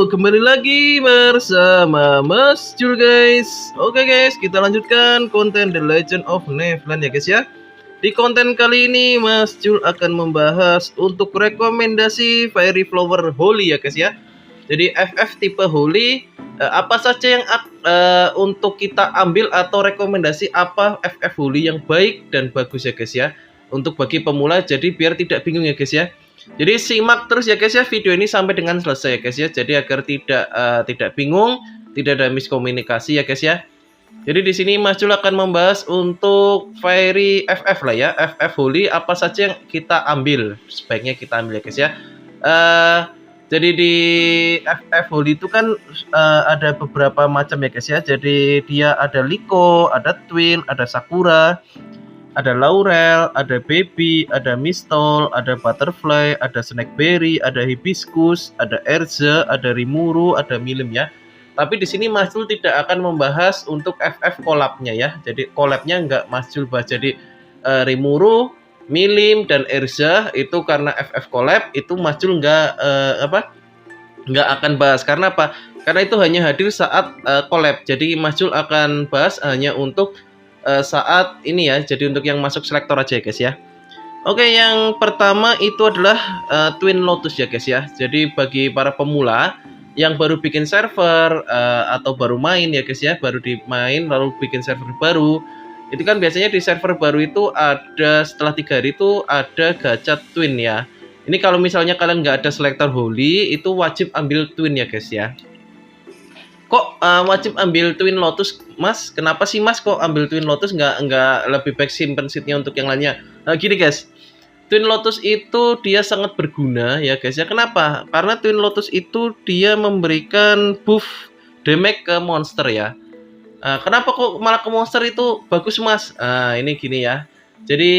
kembali lagi bersama Mas Jul guys. Oke guys, kita lanjutkan konten The Legend of Neverland ya guys ya. Di konten kali ini Mas Jul akan membahas untuk rekomendasi Fairy Flower Holy ya guys ya. Jadi FF tipe Holy, apa saja yang untuk kita ambil atau rekomendasi apa FF Holy yang baik dan bagus ya guys ya. Untuk bagi pemula, jadi biar tidak bingung ya guys ya. Jadi simak terus ya guys ya video ini sampai dengan selesai ya guys ya. Jadi agar tidak bingung, tidak ada miskomunikasi ya guys ya. Jadi di sini Mas Jul akan membahas untuk Fairy FF lah ya, FF Holy apa saja yang kita ambil, sebaiknya kita ambil ya guys ya. Jadi di FF Holy itu kan ada beberapa macam ya guys ya. Jadi dia ada Liko, ada Twin, ada Sakura, ada Laurel, ada Baby, ada Mistol, ada Butterfly, ada Snakeberry, ada Hibiscus, ada Erza, ada Rimuru, ada Milim ya. Tapi di sini Mas Jul tidak akan membahas untuk FF collabnya ya. Jadi collabnya nggak Mas Jul bahas. Jadi Rimuru, Milim dan Erza itu karena FF collab itu Mas Jul nggak akan bahas. Karena apa? Karena itu hanya hadir saat collab. Jadi Mas Jul akan bahas hanya untuk saat ini ya, jadi untuk yang masuk selektor aja ya guys ya. Oke, yang pertama itu adalah Twin Lotus ya guys ya. Jadi bagi para pemula yang baru bikin server atau baru main ya guys ya, baru dimain lalu bikin server baru, itu kan biasanya di server baru itu ada setelah 3 hari itu ada gacha Twin ya. Ini kalau misalnya kalian nggak ada selektor Holy itu wajib ambil Twin ya guys ya. Kok wajib ambil Twin Lotus, Mas? Kenapa sih Mas kok ambil Twin Lotus nggak lebih baik simpen seatnya untuk yang lainnya? Nah, gini guys, Twin Lotus itu dia sangat berguna ya guys ya. Kenapa? Karena Twin Lotus itu dia memberikan buff damage ke monster ya. Kenapa kok malah ke monster itu bagus Mas? Ini gini ya. Jadi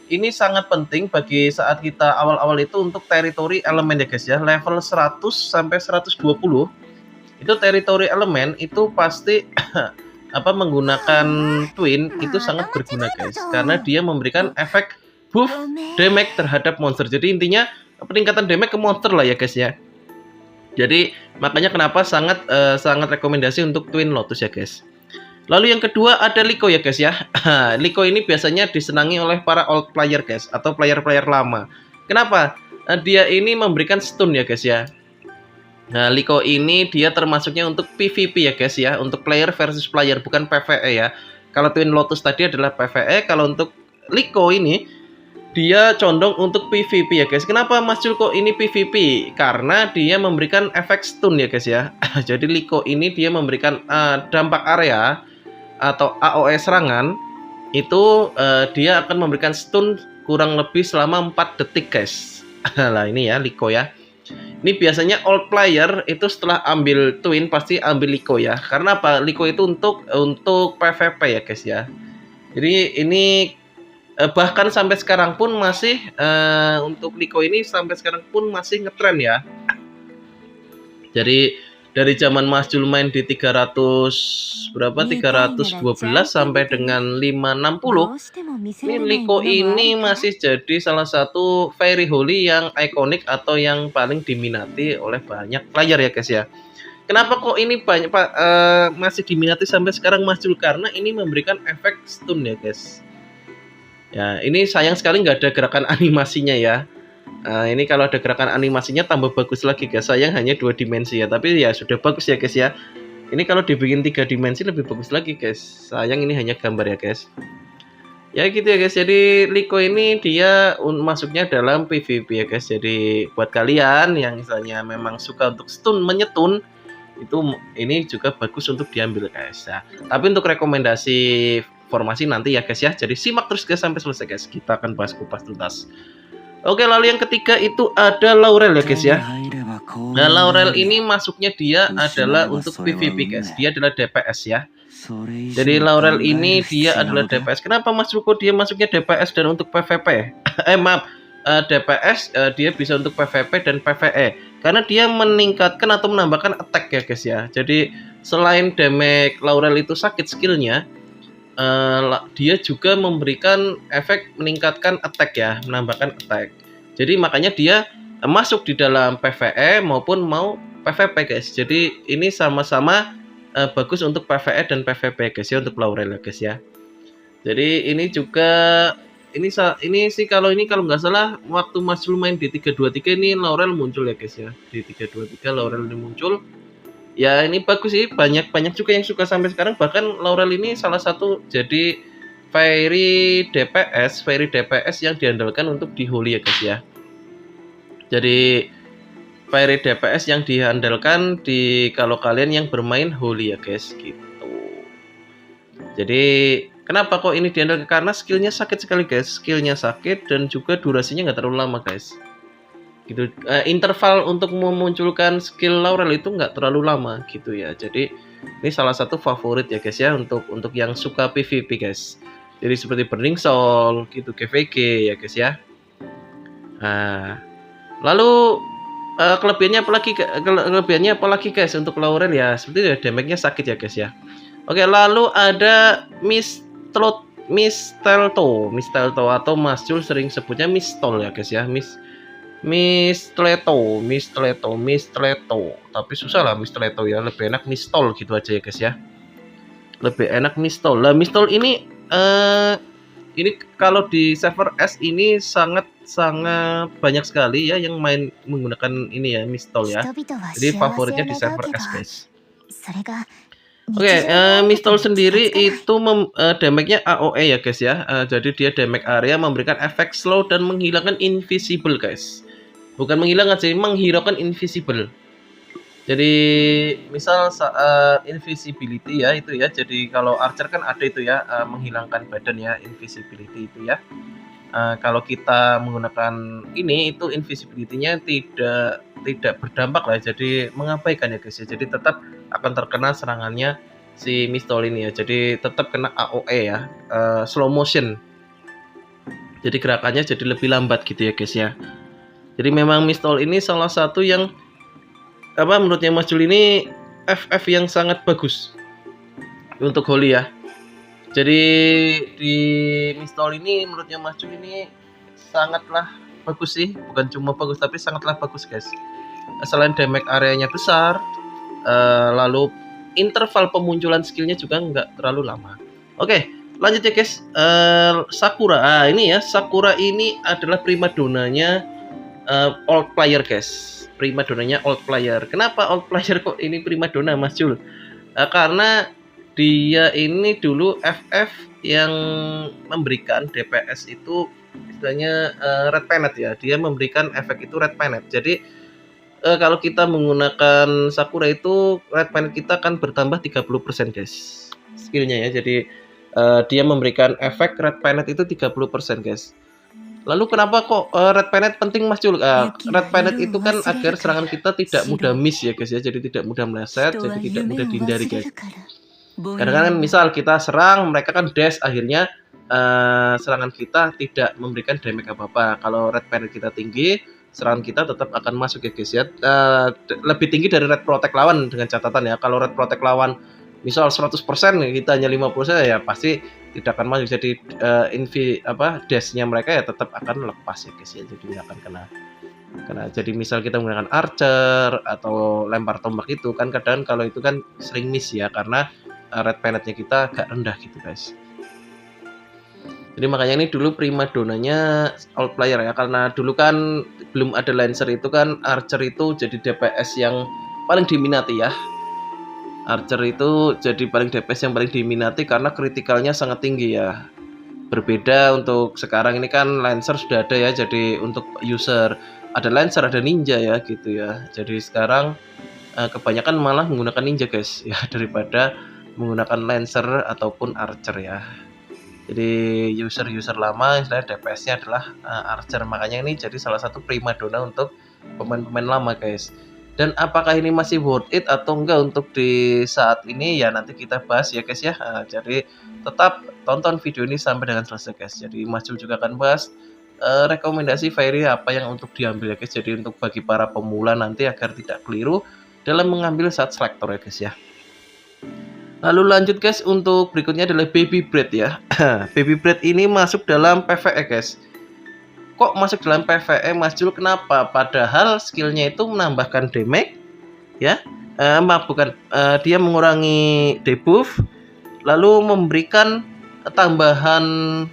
ini sangat penting bagi saat kita awal-awal itu untuk teritori elemen ya guys ya. Level 100 sampai 120 itu teritori elemen itu pasti menggunakan Twin itu sangat berguna guys, karena dia memberikan efek buff damage terhadap monster. Jadi intinya peningkatan damage ke monster lah ya guys ya. Jadi makanya kenapa sangat rekomendasi untuk Twin Lotus ya guys. Lalu yang kedua ada Liko ya guys ya. Liko ini biasanya disenangi oleh para old player guys, atau player-player lama. Kenapa? Dia ini memberikan stun ya guys ya. Nah, Liko ini dia termasuknya untuk PvP ya guys ya, untuk player versus player, bukan PvE ya. Kalau Twin Lotus tadi adalah PvE, kalau untuk Liko ini dia condong untuk PvP ya guys. Kenapa Mas Jul kok ini PvP? Karena dia memberikan efek stun ya guys ya. Jadi Liko ini dia memberikan dampak area atau AOE serangan itu dia akan memberikan stun kurang lebih selama 4 detik guys. Lah ini ya Liko ya. Ini biasanya old player itu setelah ambil Twin pasti ambil Liko ya. Karena apa? Liko itu untuk PvP ya guys ya. Jadi ini bahkan sampai sekarang pun masih untuk Liko ini sampai sekarang pun masih ngetren ya. Jadi dari zaman Mas Jul main di 300 berapa 312 sampai dengan 560, ini Liko ini masih jadi salah satu Fairy Holy yang ikonik atau yang paling diminati oleh banyak player ya guys ya. Kenapa kok ini banyak masih diminati sampai sekarang Mas Jul? Karena ini memberikan efek stun ya guys. Ya ini sayang sekali nggak ada gerakan animasinya ya. Ini kalau ada gerakan animasinya tambah bagus lagi guys. Sayang hanya 2 dimensi ya, tapi ya sudah bagus ya guys ya. Ini kalau dibikin 3 dimensi lebih bagus lagi guys. Sayang ini hanya gambar ya guys. Ya gitu ya guys. Jadi Liko ini dia masuknya dalam PvP ya guys. Jadi buat kalian yang misalnya memang suka untuk stun menyetun, itu ini juga bagus untuk diambil guys ya. Tapi untuk rekomendasi formasi nanti ya guys ya. Jadi simak terus guys sampai selesai guys. Kita akan bahas kupas tuntas. Oke, lalu yang ketiga itu ada Laurel ya guys ya. Nah, Laurel ini masuknya dia adalah untuk PvP guys. Dia adalah DPS ya. Jadi Laurel ini dia adalah DPS. Kenapa Mas Ruko dia masuknya DPS dan untuk PvP? DPS dia bisa untuk PvP dan PvE. Karena dia meningkatkan atau menambahkan attack ya guys ya. Jadi selain damage Laurel itu sakit skillnya, dia juga memberikan efek meningkatkan attack ya, menambahkan attack. Jadi makanya dia masuk di dalam PvE maupun mau PvP guys. Jadi ini sama-sama bagus untuk PvE dan PvP guys ya, untuk Laurel ya guys ya. Jadi ini juga ini sih kalau nggak salah waktu Mas Jul main di 323 ini Laurel muncul ya guys ya. Di 323 Laurel ini muncul. Ya ini bagus sih, banyak juga yang suka sampai sekarang. Bahkan Laurel ini salah satu jadi Fairy DPS yang diandalkan untuk di Holy ya guys ya. Jadi Fairy DPS yang diandalkan di kalau kalian yang bermain Holy ya guys gitu. Jadi kenapa kok ini diandalkan? Karena skillnya sakit sekali guys, skillnya sakit dan juga durasinya nggak terlalu lama guys. Gitu. Interval untuk memunculkan skill Laurel itu nggak terlalu lama gitu ya. Jadi ini salah satu favorit ya guys ya untuk yang suka PvP guys. Jadi seperti Burning Soul gitu, GVG ya guys ya. Nah, lalu kelebihannya apalagi guys untuk Laurel ya, seperti ya damage-nya sakit ya guys ya. Oke, lalu ada Mistletoe atau Mas Jul sering sebutnya Mistol ya guys ya. Mistletoe. Tapi susah lah Mistletoe ya, lebih enak Mistol gitu aja ya guys ya. Lebih enak Mistol. Lah Mistol ini kalau di server S ini sangat banyak sekali ya yang main menggunakan ini ya, Mistol ya. Jadi favoritnya di server S guys. Oke, Mistol sendiri itu damage-nya AOE ya guys ya. Jadi dia damage area, memberikan efek slow dan menghilangkan invisible guys. Bukan menghilangkan sih, menghiraukan invisible. Jadi misal invisibility ya itu ya. Jadi kalau archer kan ada itu ya, menghilangkan badan ya, invisibility itu ya. Kalau kita menggunakan ini itu invisibility-nya tidak berdampak lah, jadi mengabaikan ya guys ya. Jadi tetap akan terkena serangannya si Mistol ini ya. Jadi tetap kena AOE ya, slow motion. Jadi gerakannya jadi lebih lambat gitu ya guys ya. Jadi memang Mistol ini salah satu yang menurutnya Mas Jul ini FF yang sangat bagus untuk Holy ya. Jadi di Mistol ini menurutnya Mas Jul ini sangatlah bagus sih, bukan cuma bagus tapi sangatlah bagus guys. Selain damage areanya besar, lalu interval pemunculan skillnya juga nggak terlalu lama. Oke, lanjut ya guys. Sakura, ini ya, Sakura ini adalah primadonanya old player guys. Primadonanya old player. Kenapa old player kok ini primadona Mas Jul? Karena dia ini dulu FF yang memberikan DPS itu istilahnya red planet ya. Dia memberikan efek itu red planet. Jadi kalau kita menggunakan Sakura itu red planet kita akan bertambah 30% guys skillnya ya. Jadi dia memberikan efek red planet itu 30% guys. Lalu kenapa kok red planet penting Mas Jul? Red planet itu kan agar serangan kita tidak mudah miss ya guys ya. Jadi tidak mudah meleset, jadi tidak mudah dihindari guys. Kadang-kadang misal kita serang, mereka kan dash, akhirnya serangan kita tidak memberikan damage apa-apa. Kalau red planet kita tinggi, serangan kita tetap akan masuk ya guys ya. Lebih tinggi dari red protect lawan dengan catatan ya. Kalau red protect lawan misal 100%, kita hanya 50% ya pasti tidak akan masuk. Jadi dash-nya mereka ya tetap akan lepas ya guys ya. Jadi nggak akan kena. Jadi misal kita menggunakan archer atau lempar tombak itu kan kadang kalau itu kan sering miss ya, karena red planetnya kita agak rendah gitu guys. Jadi makanya ini dulu primadonanya old player ya, karena dulu kan belum ada Lancer itu kan archer itu jadi DPS yang paling diminati ya. Archer itu jadi DPS yang paling diminati karena kritikalnya sangat tinggi ya. Berbeda untuk sekarang ini kan Lancer sudah ada ya, jadi untuk user ada Lancer, ada ninja ya gitu ya. Jadi sekarang kebanyakan malah menggunakan ninja guys ya daripada menggunakan Lancer ataupun archer ya. Jadi user lama istilahnya DPS-nya adalah archer, makanya ini jadi salah satu primadona untuk pemain-pemain lama guys. Dan apakah ini masih worth it atau enggak untuk di saat ini ya, nanti kita bahas ya guys ya. Jadi tetap tonton video ini sampai dengan selesai guys. Jadi Mas Jul juga akan bahas rekomendasi Fairy apa yang untuk diambil ya guys. Jadi untuk bagi para pemula nanti agar tidak keliru dalam mengambil saat selektor ya guys ya. Lalu lanjut guys, untuk berikutnya adalah Baby Bread ya. Baby Bread ini masuk dalam PvE guys. Kok masuk dalam PvE Mas Jul, kenapa? Padahal skillnya itu menambahkan damage, ya. Maaf bukan, dia mengurangi debuff lalu memberikan tambahan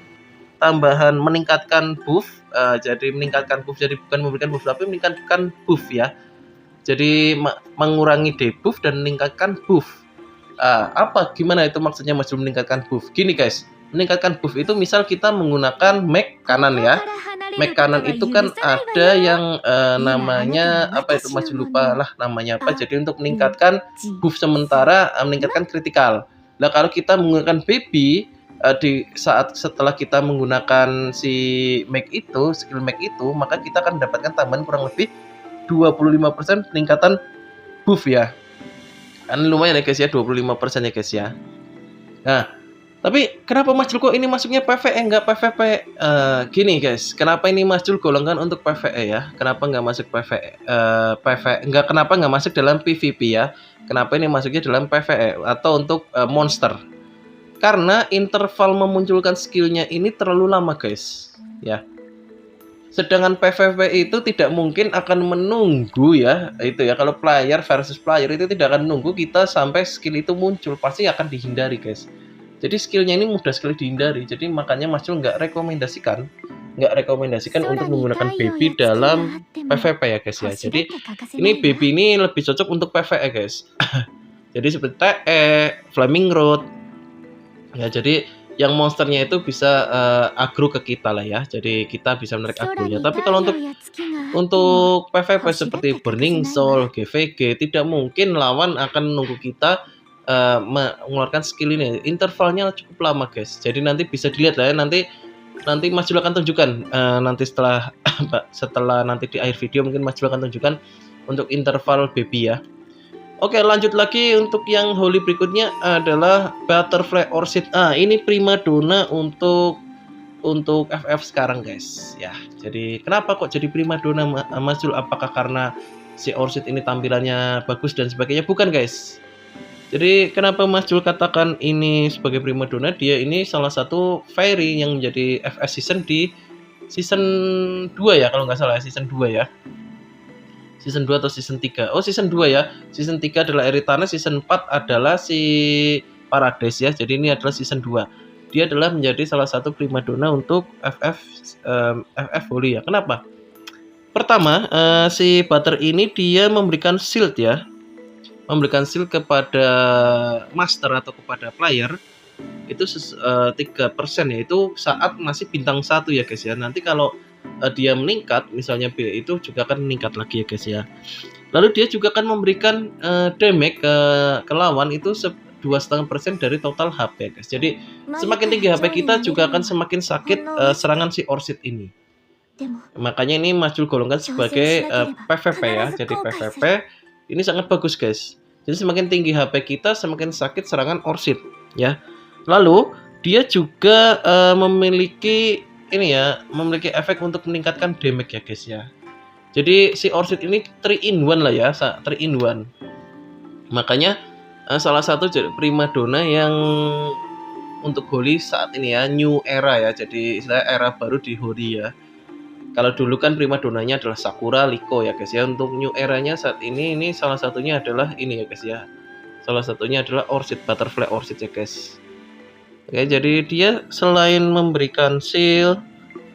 meningkatkan buff. Jadi meningkatkan buff, jadi bukan memberikan buff tapi meningkatkan buff ya. Jadi mengurangi debuff dan meningkatkan buff. Gimana itu maksudnya Mas meningkatkan buff? Gini guys, meningkatkan buff itu misal kita menggunakan mag kanan ya. Mag kanan itu kan ada yang namanya apa itu, Mas lupa lah namanya apa. Jadi untuk meningkatkan buff sementara, meningkatkan kritikal. Nah kalau kita menggunakan baby di saat setelah kita menggunakan si mag itu, skill mag itu, maka kita akan mendapatkan tambahan kurang lebih 25% peningkatan buff ya. Kan lumayan ya guys ya, 25% ya guys ya. Nah, tapi kenapa Mas Jul kok ini masuknya PvE enggak PvP? Gini guys, kenapa ini Mas Jul golongkan untuk PvE ya? Kenapa enggak masuk PvE? Kenapa enggak masuk dalam PvP ya? Kenapa ini masuknya dalam PvE atau untuk monster? Karena interval memunculkan skillnya ini terlalu lama guys, ya. Sedangkan PvP itu tidak mungkin akan menunggu ya, itu ya, kalau player versus player itu tidak akan menunggu kita sampai skill itu muncul, pasti akan dihindari guys. Jadi skillnya ini mudah sekali dihindari, jadi makanya Mas Jul nggak rekomendasikan untuk menggunakan baby dalam PvP ya guys ya. Jadi ini baby ini lebih cocok untuk PvE guys. Jadi seperti TE, Flaming Road ya, jadi yang monsternya itu bisa agro ke kita lah ya, jadi kita bisa menarik agronya. Tapi kalau untuk PvP seperti Burning Soul, GVG, tidak mungkin lawan akan menunggu kita mengeluarkan skill ini. Intervalnya cukup lama guys, jadi nanti bisa dilihat lah ya, nanti Mas Jul akan tunjukkan nanti setelah nanti di akhir video mungkin Mas Jul akan tunjukkan untuk interval baby ya. Oke, lanjut lagi untuk yang holy berikutnya adalah Butterfly Orchid. Ini primadona untuk FF sekarang guys ya. Jadi kenapa kok jadi primadona Mas Jul? Apakah karena si Orchid ini tampilannya bagus dan sebagainya? Bukan guys. Jadi kenapa Mas Jul katakan ini sebagai primadona? Dia ini salah satu fairy yang menjadi FF season di season 2 ya, kalau nggak salah season 2 ya. Season 2 atau season 3? Oh season 2 ya. Season 3 adalah Eritana, season 4 adalah si Paradise ya. Jadi ini adalah season 2. Dia adalah menjadi salah satu primadona untuk FF Holy ya. Kenapa? Pertama, si Butter ini dia memberikan shield ya. Memberikan shield kepada master atau kepada player. Itu 3% ya. Itu saat masih bintang 1 ya guys ya. Nanti kalau dia meningkat, misalnya B itu juga akan meningkat lagi ya guys ya. Lalu dia juga akan memberikan damage ke lawan itu 2,5% dari total HP ya guys. Jadi semakin tinggi HP kita juga akan semakin sakit serangan si Orchid ini. Makanya ini Mas Jul golongkan sebagai PvP ya. Jadi PvP ini sangat bagus guys. Jadi semakin tinggi HP kita semakin sakit serangan Orchid ya. Lalu dia juga memiliki efek untuk meningkatkan damage ya guys ya. Jadi si Orchid ini 3 in 1 lah ya, 3 in 1. Makanya salah satu primadona yang untuk Holy saat ini ya, new era ya. Jadi istilah era baru di Holy ya. Kalau dulu kan primadonanya adalah Sakura, Liko ya guys ya. Untuk new eranya saat ini salah satunya adalah ini ya guys ya. Salah satunya adalah Orchid, Butterfly Orchid ya guys. Oke, jadi dia selain memberikan shield,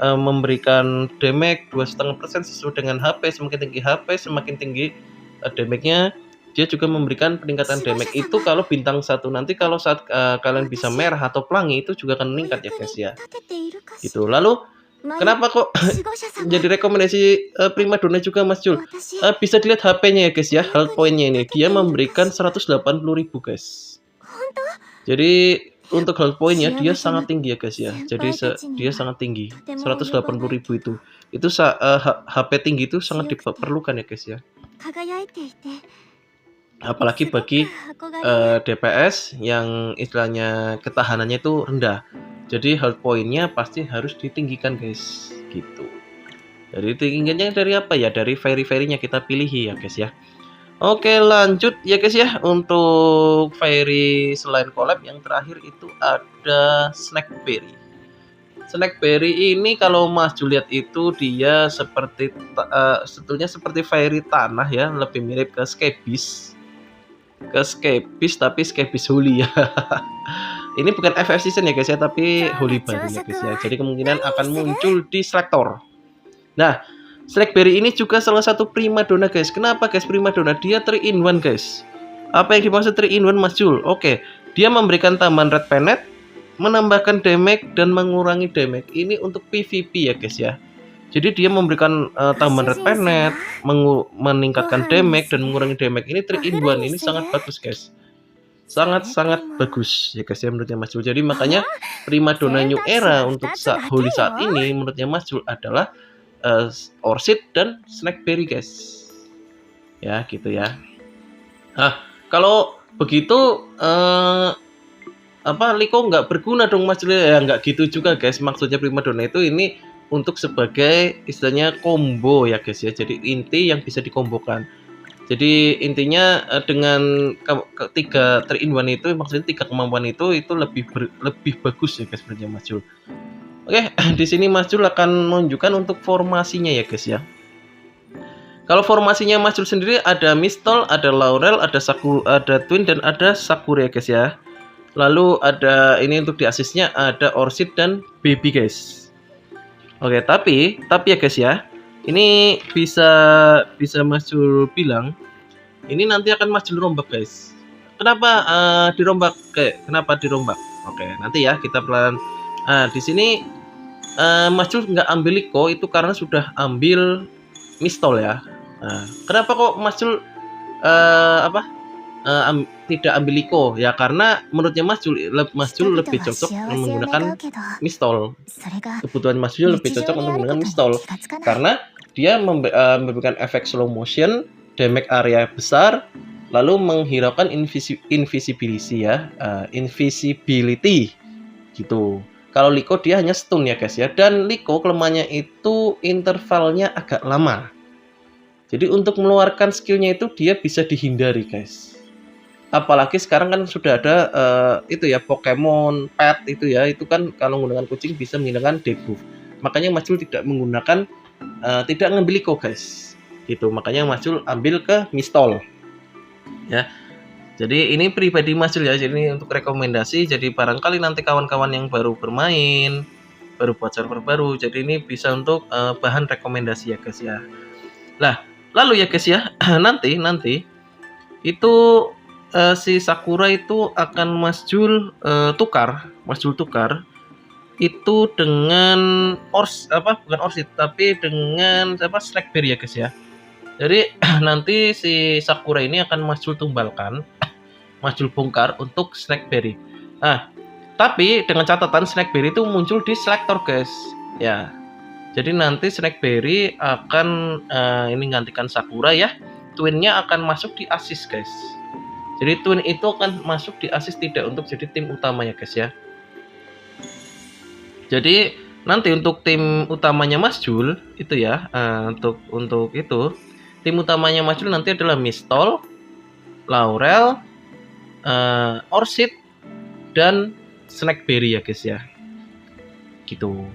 memberikan damage 2,5% sesuai dengan HP. Semakin tinggi HP, semakin tinggi damage-nya. Dia juga memberikan peningkatan damage itu kalau bintang 1. Nanti kalau saat kalian bisa merah atau pelangi itu juga akan meningkat ya guys ya. Gitu. Lalu kenapa kok jadi rekomendasi primadona juga Mas Jul? Bisa dilihat HP-nya ya guys ya, health point-nya ini. Dia memberikan 180.000 guys. Jadi untuk health point-nya dia sangat tinggi ya guys ya. Jadi dia sangat tinggi. 180.000 itu. Itu HP tinggi itu sangat diperlukan ya guys ya. Apalagi bagi DPS yang istilahnya ketahanannya itu rendah. Jadi health point-nya pasti harus ditinggikan guys. Gitu. Jadi tingginya dari apa ya? Dari fairy-fairy-nya kita pilih ya guys ya. Oke, lanjut ya guys ya. Untuk fairy selain collab yang terakhir itu ada Snakeberry. Snackberry ini kalau Mas Jul lihat itu dia seperti sebetulnya seperti fairy tanah ya, lebih mirip ke Scabies. Tapi Scabies Holy ya. Ini bukan FF season ya guys ya, tapi Holy baru ya guys ya. Jadi kemungkinan akan muncul di Selector. Nah, Snackberry ini juga salah satu primadona guys. Kenapa guys primadona? Dia 3 in 1 guys. Apa yang dimaksud 3 in 1 Mas Jul? Oke, dia memberikan tambahan Red Planet, menambahkan damage dan mengurangi damage. Ini untuk PvP ya guys ya. Jadi dia memberikan tambahan Red Planet, meningkatkan damage dan mengurangi damage. Ini 3 in 1, ini sangat bagus guys. Sangat-sangat bagus ya guys ya menurutnya Mas Jul. Jadi makanya primadona new era untuk Holy saat ini menurutnya Mas Jul adalah Orchid dan Snackberry guys. Ya gitu ya. Nah, kalau begitu Liko nggak berguna dong Mas Jul ya, nggak gitu juga guys. Maksudnya primadona itu ini untuk sebagai istilahnya combo ya guys ya. Jadi inti yang bisa dikombokan. Jadi intinya dengan 3 in 1 itu maksudnya 3 kemampuan itu lebih bagus ya guys sebenarnya Mas Jul. Oke, di sini Mas Jul akan menunjukkan untuk formasinya ya guys ya. Kalau formasinya Mas Jul sendiri ada Mistol, ada Laurel, ada Twin dan ada Sakura ya guys ya. Lalu ada ini untuk di asisnya ada Orchid dan Baby guys. Oke, tapi ya guys ya. Ini bisa Mas Jul bilang ini nanti akan Mas Jul rombak guys. Kenapa dirombak? Kenapa dirombak? Oke, nanti ya kita pelan. Di sini Mas Jul nggak ambil Liko itu karena sudah ambil Mistol ya. Kenapa kok Mas Jul tidak ambil Liko? Ya karena menurutnya Mas Jul lebih cocok menggunakan Mistol. Kebutuhan Mas Jul lebih cocok untuk menggunakan Mistol karena dia memberikan efek slow motion, damage area besar, lalu menghiraukan invisibility ya, invisibility gitu. Kalau Liko dia hanya stun ya guys ya, dan Liko kelemahannya itu intervalnya agak lama. Jadi untuk mengeluarkan skillnya itu dia bisa dihindari guys. Apalagi sekarang kan sudah ada itu ya Pokemon Pet itu ya, itu kan kalau menggunakan kucing bisa menghilangkan debuff. Makanya Mas Jul tidak menggunakan tidak ngambil Liko guys. Gitu. Makanya Mas Jul ambil ke Mistol. Ya. Jadi ini pribadi Mas Jul ya, jadi ini untuk rekomendasi. Jadi barangkali nanti kawan-kawan yang baru bermain, baru buat server baru, jadi ini bisa untuk bahan rekomendasi ya guys ya. Lah, lalu ya guys ya, nanti itu si Sakura itu akan Mas Jul tukar itu dengan bukan Orchid tapi dengan Snackberry ya guys ya. Jadi nanti si Sakura ini akan Mas Jul tumbalkan, Mas Jul bongkar untuk Snackberry. Tapi dengan catatan Snackberry itu muncul di Selector guys. Ya. Jadi nanti Snackberry akan ini gantikan Sakura ya. Twinnya akan masuk di assist guys. Jadi twin itu akan masuk di assist, tidak untuk jadi tim utamanya guys ya. Jadi nanti untuk tim utamanya Mas Jul itu ya, untuk itu tim utamanya Mas Jul nanti adalah Mistol, Laurel, Orchid dan Snackberry ya guys ya. Gitu.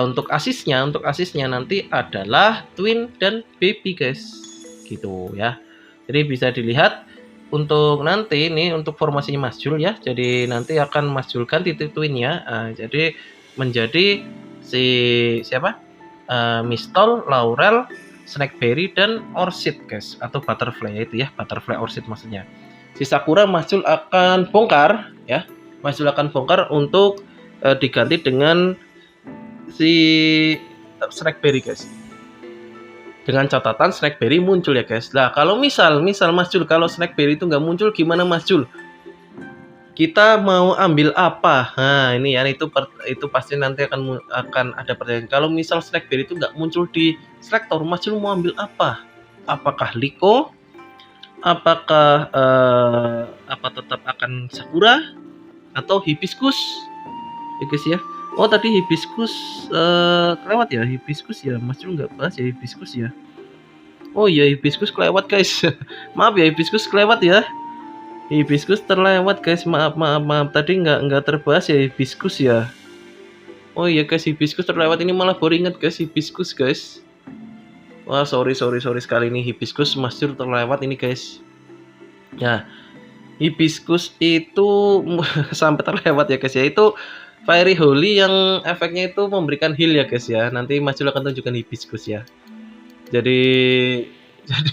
Untuk asisnya nanti adalah Twin dan Baby guys. Gitu ya. Jadi bisa dilihat untuk nanti ini untuk formasinya Mas Jul ya. Jadi nanti akan Mas Jul ganti Twinnya. Jadi menjadi si siapa? Mistol, Laurel, Snackberry dan Orchid guys, atau Butterfly itu ya, Butterfly Orchid maksudnya. Si Sakura Mas Jul akan bongkar ya. Mas Jul akan bongkar untuk diganti dengan si Snackberry guys. Dengan catatan Snackberry muncul ya guys. Nah kalau misal Mas Jul kalau Snackberry itu nggak muncul gimana Mas Jul? Kita mau ambil apa? Nah ini ya itu pasti nanti akan ada pertanyaan. Kalau misal Snackberry itu nggak muncul di Selector, Mas Jul mau ambil apa? Apakah Liko? Apakah tetap akan Sakura atau Hibiscus? Ya guys ya. Oh tadi Hibiscus kelewat ya, Hibiscus ya, Mas Jul nggak bahas ya Hibiscus ya. Oh iya Hibiscus kelewat guys. Maaf ya Hibiscus kelewat ya. Hibiscus terlewat guys, maaf tadi nggak terbahas ya Hibiscus ya. Oh iya guys, hibiscus terlewat, ini malah baru inget guys hibiscus guys. Wah, sorry sekali nih, hibiscus Mas Jul terlewat ini guys. Ya, hibiscus itu sampai terlewat ya guys ya. Itu Fairy Holy yang efeknya itu memberikan heal ya guys ya. Nanti Mas Jul akan tunjukkan hibiscus ya. Jadi jadi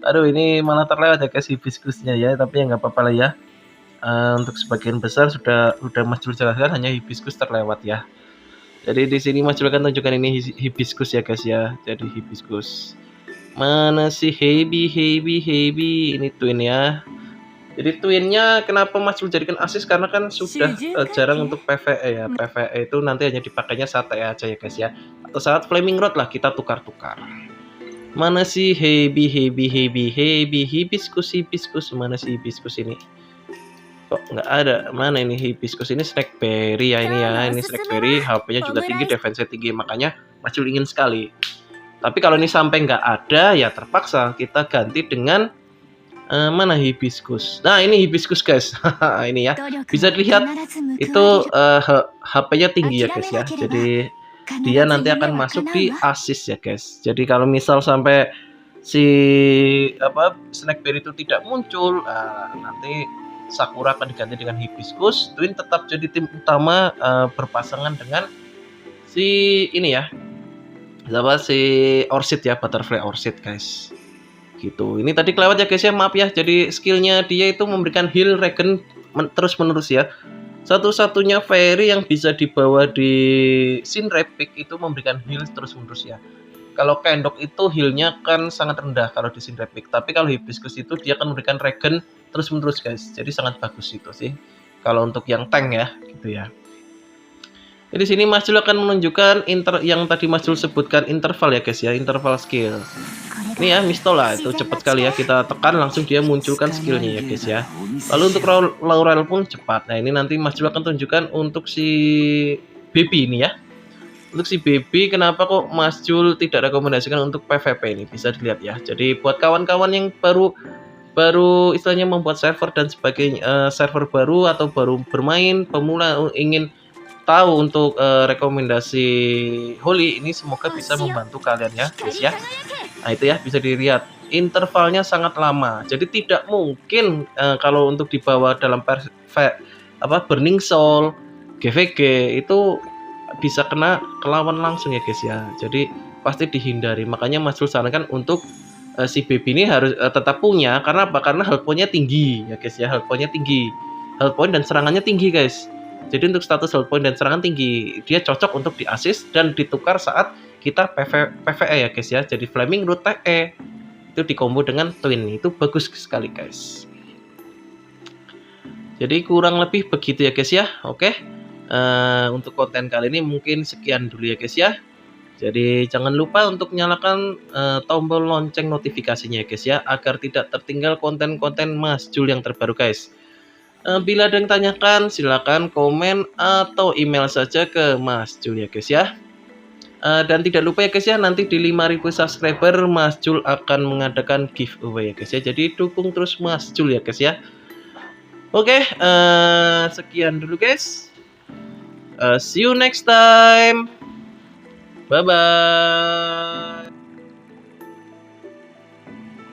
aduh, ini malah terlewat ya guys hibiscusnya ya, tapi ya nggak apa-apa lah ya. Untuk sebagian besar sudah Mas Jul jelaskan, hanya hibiscus terlewat ya. Jadi di sini Mas Jul akan tunjukkan ini hibiscus ya guys ya. Jadi hibiscus. Mana sih Hebi ini twin ya. Jadi twinnya kenapa Mas Jul jadikan asis, karena kan sudah jarang untuk PvE ya. PvE itu nanti hanya dipakainya saat TE aja ya guys ya. Atau saat Flaming Rod lah kita tukar-tukar. Mana sih Hebi hibiscus, mana sih hibiscus ini? Kok nggak ada? Mana ini hibiscus? Ini snackberry ya, ini ya, ini snackberry, HP-nya juga tinggi, defense-nya tinggi, makanya Mas Jul ingin sekali. Tapi kalau ini sampai nggak ada, ya terpaksa kita ganti dengan mana hibiscus. Nah, ini hibiscus guys. Ini ya, bisa dilihat itu HP-nya tinggi ya guys ya. Jadi dia nanti akan masuk di asis ya guys. Jadi kalau misal sampai si snackberry itu tidak muncul, nanti Sakura akan diganti dengan hibiscus. Twin tetap jadi tim utama berpasangan dengan si ini ya, si Orchid ya, Butterfly Orchid guys. Gitu. Ini tadi kelewat ya guys ya, maaf ya. Jadi skillnya dia itu memberikan heal regen terus menerus ya. Satu-satunya fairy yang bisa dibawa di Shinra Peak itu memberikan heal terus menerus ya. Kalau Kendok itu healnya kan sangat rendah kalau di Shinra Peak. Tapi kalau hibiscus itu dia akan memberikan regen terus menerus guys. Jadi sangat bagus itu sih. Kalau untuk yang tank ya, gitu ya. Jadi sini Mas Jul akan menunjukkan yang tadi Mas Jul sebutkan interval ya guys ya, interval skill. Ini ya Mistola itu cepat sekali ya, kita tekan langsung dia munculkan skillnya ya guys ya. Lalu untuk Laurel pun cepat. Nah ini nanti Mas Jul akan tunjukkan untuk si Baby ini ya. Untuk si Baby, kenapa kok Mas Jul tidak rekomendasikan untuk PvP ini, bisa dilihat ya. Jadi buat kawan-kawan yang baru istilahnya membuat server dan sebagainya, server baru atau baru bermain, pemula ingin tahu untuk rekomendasi Holy ini, semoga bisa membantu kalian ya guys ya. Nah itu ya, bisa dilihat intervalnya sangat lama, jadi tidak mungkin kalau untuk dibawa dalam Burning Soul, GVG itu bisa kena kelawan langsung ya guys ya. Jadi pasti dihindari, makanya Mas Jul sarankan untuk si Baby ini harus tetap punya. Karena apa? Karena health point-nya tinggi ya guys ya, health point-nya tinggi, health point dan serangannya tinggi guys. Jadi untuk status health point dan serangan tinggi, dia cocok untuk di assist dan ditukar saat kita PvE ya guys ya. Jadi Flaming Root TE itu dikombo dengan Twin, itu bagus sekali guys. Jadi kurang lebih begitu ya guys ya. Oke, untuk konten kali ini mungkin sekian dulu ya guys ya. Jadi jangan lupa untuk nyalakan tombol lonceng notifikasinya ya guys ya, agar tidak tertinggal konten-konten Mas Jul yang terbaru guys. Bila ada yang tanyakan, silakan komen atau email saja ke Mas Jul ya guys ya. Dan tidak lupa ya guys ya, nanti di 5.000 subscriber Mas Jul akan mengadakan giveaway ya guys ya. Jadi dukung terus Mas Jul ya guys ya. Oke, sekian dulu guys. See you next time. Bye bye.